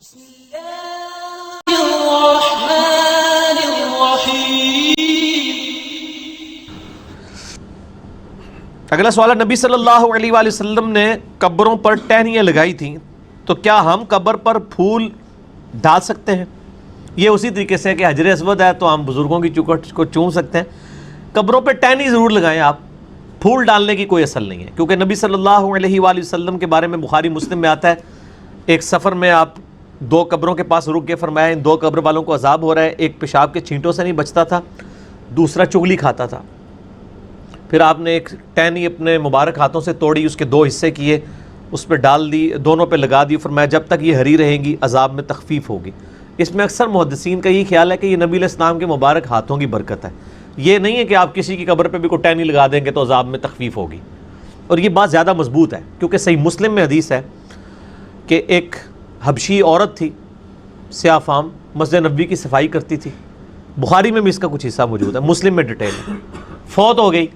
بسم اللہ الرحمن الرحیم۔ اگلا سوال ہے، نبی صلی اللہ علیہ وآلہ وسلم نے قبروں پر ٹہنیاں لگائی تھیں، تو کیا ہم قبر پر پھول ڈال سکتے ہیں؟ یہ اسی طریقے سے کہ حجر اسود ہے تو ہم بزرگوں کی چوکھٹ کو چوم سکتے ہیں، قبروں پہ ٹہنی ضرور لگائیں آپ، پھول ڈالنے کی کوئی اصل نہیں ہے، کیونکہ نبی صلی اللہ علیہ وآلہ وسلم کے بارے میں بخاری مسلم میں آتا ہے، ایک سفر میں آپ دو قبروں کے پاس رک کے فرمایا ان دو قبر والوں کو عذاب ہو رہا ہے، ایک پیشاب کے چھینٹوں سے نہیں بچتا تھا، دوسرا چغلی کھاتا تھا۔ پھر آپ نے ایک ٹہنی اپنے مبارک ہاتھوں سے توڑی، اس کے دو حصے کیے، اس پہ ڈال دی، دونوں پہ لگا دی، فرمایا جب تک یہ ہری رہیں گی عذاب میں تخفیف ہوگی۔ اس میں اکثر محدثین کا یہ خیال ہے کہ یہ نبی علیہ السلام کے مبارک ہاتھوں کی برکت ہے، یہ نہیں ہے کہ آپ کسی کی قبر پہ بھی کوئی ٹہنی لگا دیں گے تو عذاب میں تخفیف ہوگی، اور یہ بات زیادہ مضبوط ہے کیونکہ صحیح مسلم میں حدیث ہے کہ ایک حبشی عورت تھی، سیاہ فام، مسجد نبوی کی صفائی کرتی تھی، بخاری میں بھی اس کا کچھ حصہ موجود ہے، مسلم میں ڈیٹیل ہے، فوت ہو گئی،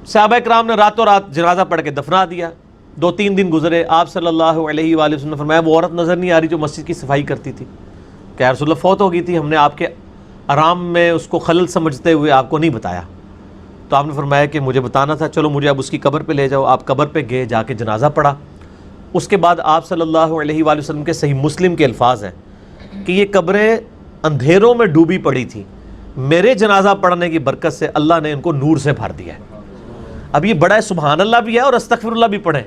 صحابہ کرام نے راتوں رات جنازہ پڑھ کے دفنا دیا، 2-3 دن گزرے، آپ صلی اللہ علیہ وآلہ وسلم نے فرمایا وہ عورت نظر نہیں آ رہی جو مسجد کی صفائی کرتی تھی، کہ یا رسول اللہ فوت ہو گئی تھی، ہم نے آپ کے آرام میں اس کو خلل سمجھتے ہوئے آپ کو نہیں بتایا، تو آپ نے فرمایا کہ مجھے بتانا تھا، چلو مجھے اب اس کی قبر پہ لے جاؤ۔ آپ قبر پہ گئے، جا کے جنازہ پڑھا، اس کے بعد آپ صلی اللہ علیہ وآلہ وسلم کے صحیح مسلم کے الفاظ ہیں کہ یہ قبریں اندھیروں میں ڈوبی پڑی تھیں، میرے جنازہ پڑھنے کی برکت سے اللہ نے ان کو نور سے بھر دیا ہے۔ اب یہ بڑا سبحان اللہ بھی ہے اور استغفر اللہ بھی پڑھیں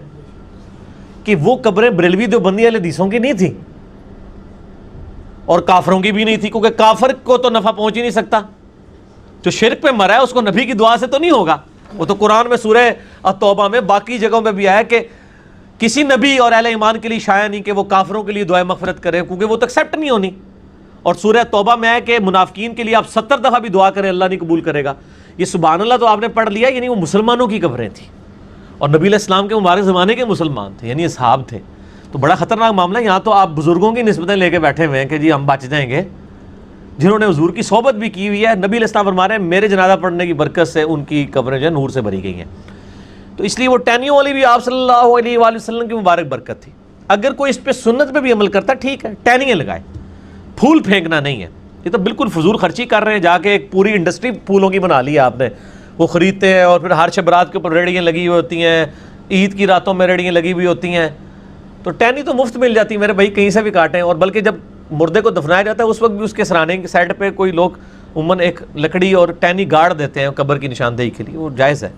کہ وہ قبریں بریلوی دیوبندی اہل حدیثوں کی نہیں تھیں اور کافروں کی بھی نہیں تھی، کیونکہ کافر کو تو نفع پہنچ ہی نہیں سکتا، جو شرک پہ مرا ہے اس کو نبی کی دعا سے تو نہیں ہوگا، وہ تو قرآن میں سورہ التوبہ میں باقی جگہوں میں بھی آیا کہ کسی نبی اور اہل ایمان کے لیے شایع نہیں کہ وہ کافروں کے لیے دعائے مغفرت کرے، کیونکہ وہ تو ایکسیپٹ نہیں ہونی، اور سورہ توبہ میں ہے کہ منافقین کے لیے آپ 70 دفعہ بھی دعا کریں اللہ نہیں قبول کرے گا۔ یہ سبحان اللہ تو آپ نے پڑھ لیا، یعنی وہ مسلمانوں کی قبریں تھیں اور نبی علیہ السلام کے مبارک زمانے کے مسلمان تھے، یعنی اصحاب تھے، تو بڑا خطرناک معاملہ ہے۔ یہاں تو آپ بزرگوں کی نسبتیں لے کے بیٹھے ہوئے ہیں کہ جی ہم بچ جائیں گے، جنہوں نے حضور کی صحبت بھی کی ہوئی ہے، نبی علیہ السلام فرما رہے ہیں میرے جنازہ پڑھنے کی برکت سے ان کی قبریں جو ہے نور سے بھری گئی ہیں، تو اس لیے وہ ٹہنیوں والی بھی آپ صلی اللہ علیہ وآلہ وسلم کی مبارک برکت تھی۔ اگر کوئی اس پہ سنت پہ بھی عمل کرتا ٹھیک ہے، ٹہنیاں لگائے، پھول پھینکنا نہیں ہے، یہ تو بالکل فضول خرچی کر رہے ہیں، جا کے ایک پوری انڈسٹری پھولوں کی بنا لی ہے آپ نے، وہ خریدتے ہیں اور پھر ہر شب رات کے اوپر ریڑیاں لگی ہوئی ہوتی ہیں، عید کی راتوں میں ریڑیاں لگی ہوئی ہوتی ہیں، تو ٹہنی تو مفت مل جاتی ہے میرے بھائی، کہیں سے بھی کاٹیں، اور بلکہ جب مردے کو دفنایا جاتا ہے اس وقت بھی اس کے سرانے کی سائڈ پہ کوئی لوگ عموماً ایک لکڑی اور ٹہنی گاڑ دیتے ہیں قبر کی نشاندہی کے لیے، وہ جائز ہے۔